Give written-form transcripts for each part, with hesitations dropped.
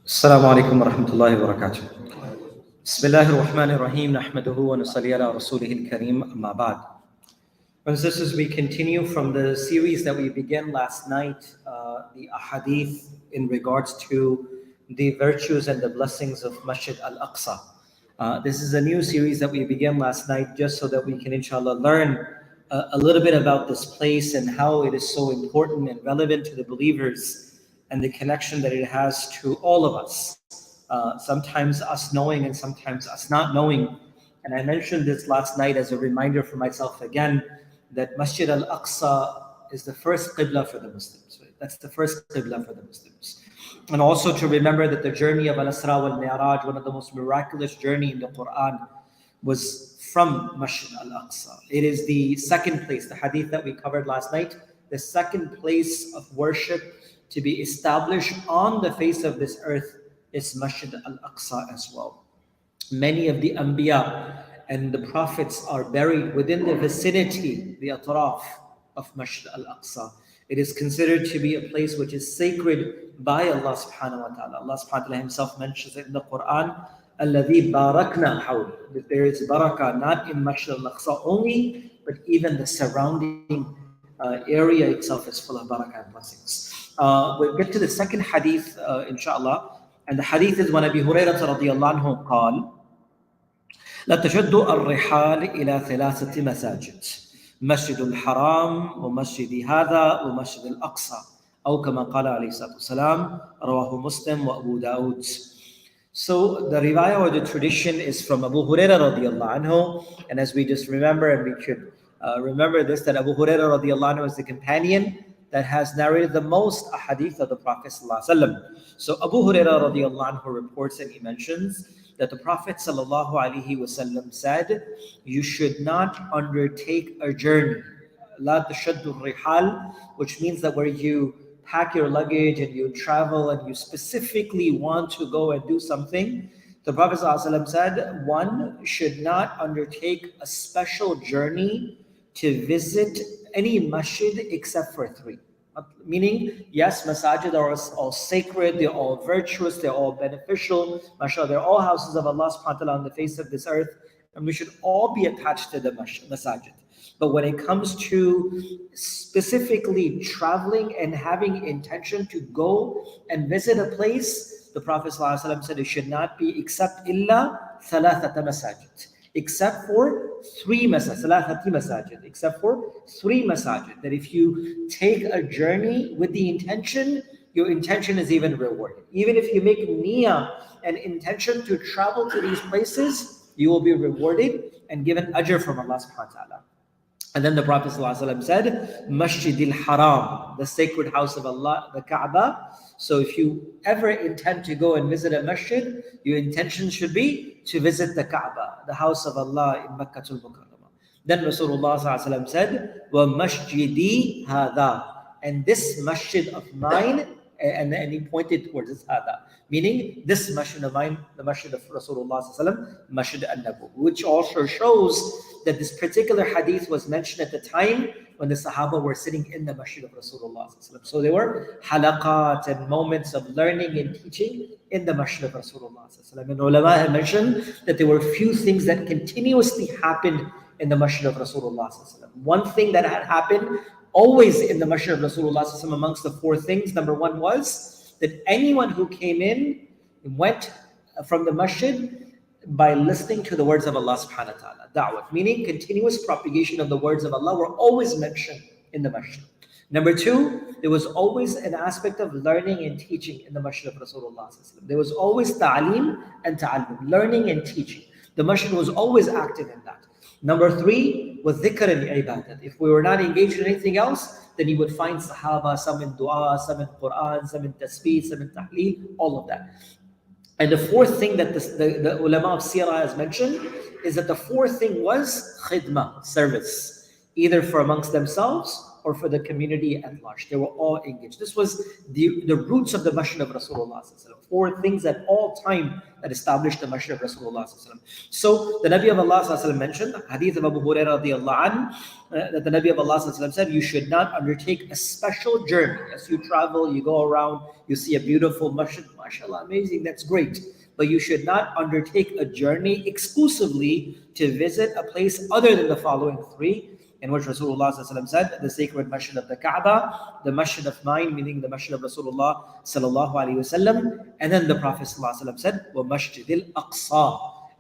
السلام عليكم ورحمة الله وبركاته. بسم الله الرحمن الرحيم نحمده ونصلي على رسوله الكريم أما بعد. Brothers and sisters, we continue from the series that we began last night, the Ahaadeeth in regards to the virtues and the blessings of Masjid Al Aqsa. This is a new series that we began last night just so that we can inshallah learn a little bit about this place and how it is so important and relevant to the believers and the connection that it has to all of us. Sometimes us knowing and sometimes us not knowing. And I mentioned this last night as a reminder for myself again, that Masjid Al Aqsa is the first qibla for the Muslims. Right? That's the first qibla for the Muslims. And also to remember that the journey of Al-Isra wal Mi'raj, one of the most miraculous journey in the Quran, was from Masjid Al Aqsa. It is the second place, the hadith that we covered last night, the second place of worship to be established on the face of this earth is Masjid Al Aqsa as well. Many of the Anbiya and the Prophets are buried within the vicinity, the atraf of Masjid Al Aqsa. It is considered to be a place which is sacred by Allah subhanahu wa ta'ala. Allah subhanahu wa ta'ala himself mentions it in the Quran, الَّذِي بَارَكْنَا حَوْلِ. That there is barakah not in Masjid Al Aqsa only, but even the surrounding area itself is full of barakah and blessings. We'll get to the second hadith inshallah, and the hadith is when Abi Hurairah radiyallahu anhu قال لا تشد الرحال إلى ثلاثة مساجد مسجد الحرام ومسجد هذا ومسجد الأقصى أو كما قال عليه الصلاة والسلام رواه مسلم وأبو داود. So the riwayah or the tradition is from Abu Hurairah radiyallahu anhu, and as we just remember, and we should remember this, that Abu Hurairah radiyallahu anhu is the companion that has narrated the most ahadith of the Prophet ﷺ. So Abu Hurairah radiyallahu anhu reports and he mentions that the Prophet ﷺ said, you should not undertake a journey, لا تشد الرحال, which means that where you pack your luggage and you travel and you specifically want to go and do something, the Prophet ﷺ said, one should not undertake a special journey to visit any masjid except for three. Meaning, yes, masajid are all sacred, they're all virtuous, they're all beneficial, mashallah, they're all houses of Allah subhanahu wa ta'ala on the face of this earth, and we should all be attached to the masajid. But when it comes to specifically traveling and having intention to go and visit a place, the Prophet ﷺ said it should not be except illa thalathata masajid, except for three masajid, except for three masajid. That if you take a journey with the intention, your intention is even rewarded. Even if you make niyyah and intention to travel to these places, you will be rewarded and given ajr from Allah subhanahu wa ta'ala. And then the Prophet ﷺ said, Masjid Al Haram, the sacred house of Allah, the Kaaba. So if you ever intend to go and visit a masjid, your intention should be to visit the Kaaba, the house of Allah in Makkah al-Mukarramah. Then Rasulullah ﷺ said, Wa masjidi hada, and this masjid of mine, and he pointed towards this hada, meaning this masjid of mine, the masjid of Rasulullah ﷺ, Masjid al-Nabu, which also shows that this particular hadith was mentioned at the time when the Sahaba were sitting in the masjid of Rasulullah ﷺ. So there were halaqat and moments of learning and teaching in the masjid of Rasulullah ﷺ. And ulama have mentioned that there were few things that continuously happened in the masjid of Rasulullah ﷺ. One thing that had happened always in the masjid of Rasulullah ﷺ amongst the four things, number one was that anyone who came in went from the masjid by listening to the words of Allah subhanahu wa ta'ala, da'wah, meaning continuous propagation of the words of Allah were always mentioned in the masjid. Number two, there was always an aspect of learning and teaching in the masjid of Rasulullah. There was always ta'aleem and ta'allum, learning and teaching. The masjid was always active in that. Number three was dhikr and ibadat. If we were not engaged in anything else, then you would find sahaba, some in dua, some in Quran, some in tasbih, some in tahleel, all of that. And the fourth thing that the ulama of Sirah has mentioned is that the fourth thing was khidmah, service, either for amongst themselves or for the community at large. They were all engaged. This was the roots of the Masjid of Rasulullah. 4 things at all time that established the Masjid of Rasulullah. So the Nabi of Allah mentioned, Hadith of Abu Hurairah radiallahu anhu, that the Nabi of Allah said, you should not undertake a special journey. As you travel, you go around, you see a beautiful masjid, mashallah, amazing, that's great. But you should not undertake a journey exclusively to visit a place other than the following 3, in which Rasulullah said, the sacred masjid of the Kaaba, the masjid of mine, meaning the masjid of Rasulullah sallallahu alaihi wasallam, and then the Prophet said, wa Masjid Al Aqsa,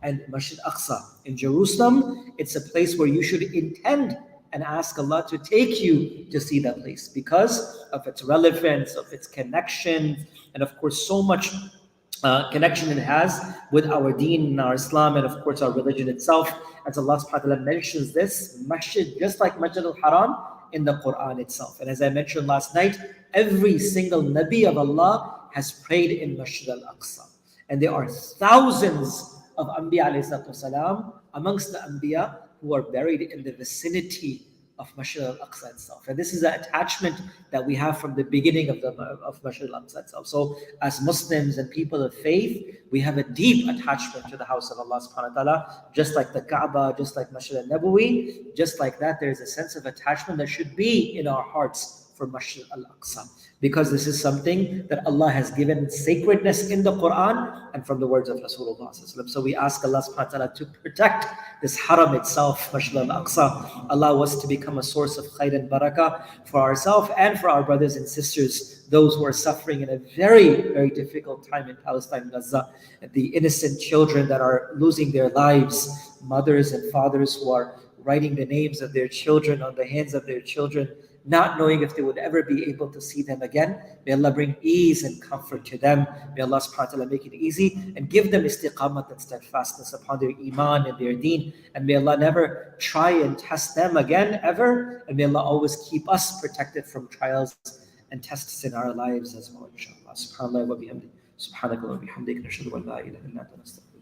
and Masjid Aqsa in Jerusalem. It's a place where you should intend and ask Allah to take you to see that place because of its relevance, of its connection, and of course so much connection it has with our deen and our Islam, and of course our religion itself. As Allah subhanahu wa ta'ala mentions this masjid, just like Masjid al-Haram, in the Quran itself. And as I mentioned last night, every single Nabi of Allah has prayed in Masjid al-Aqsa. And there are thousands of Anbiya alayhi salatu wasalam amongst the Anbiya who are buried in the vicinity of Masjid Al Aqsa itself. And this is an attachment that we have from the beginning of Masjid Al Aqsa itself. So as Muslims and people of faith, we have a deep attachment to the house of Allah subhanahu wa ta'ala, just like the Kaaba, just like Masjid Al-Nabawi, just like that, there is a sense of attachment that should be in our hearts for Masjid Al Aqsa. Because this is something that Allah has given sacredness in the Quran and from the words of Rasulullah. So we ask Allah subhanahu wa ta'ala to protect this haram itself, Masjid Al Aqsa. Allow us to become a source of khair and barakah for ourselves and for our brothers and sisters, those who are suffering in a very, very difficult time in Palestine, Gaza, the innocent children that are losing their lives, mothers and fathers who are writing the names of their children on the hands of their children, not knowing if they would ever be able to see them again. May Allah bring ease and comfort to them. May Allah subhanahu wa ta'ala make it easy and give them istiqamat and steadfastness upon their iman and their deen. And may Allah never try and test them again, ever. And may Allah always keep us protected from trials and tests in our lives as well, inshallah. Subhanallah wa bihamdi. Subhanakallah wa bihamdik. Nashhadu an la ilaha illa anta nastaghfiruka.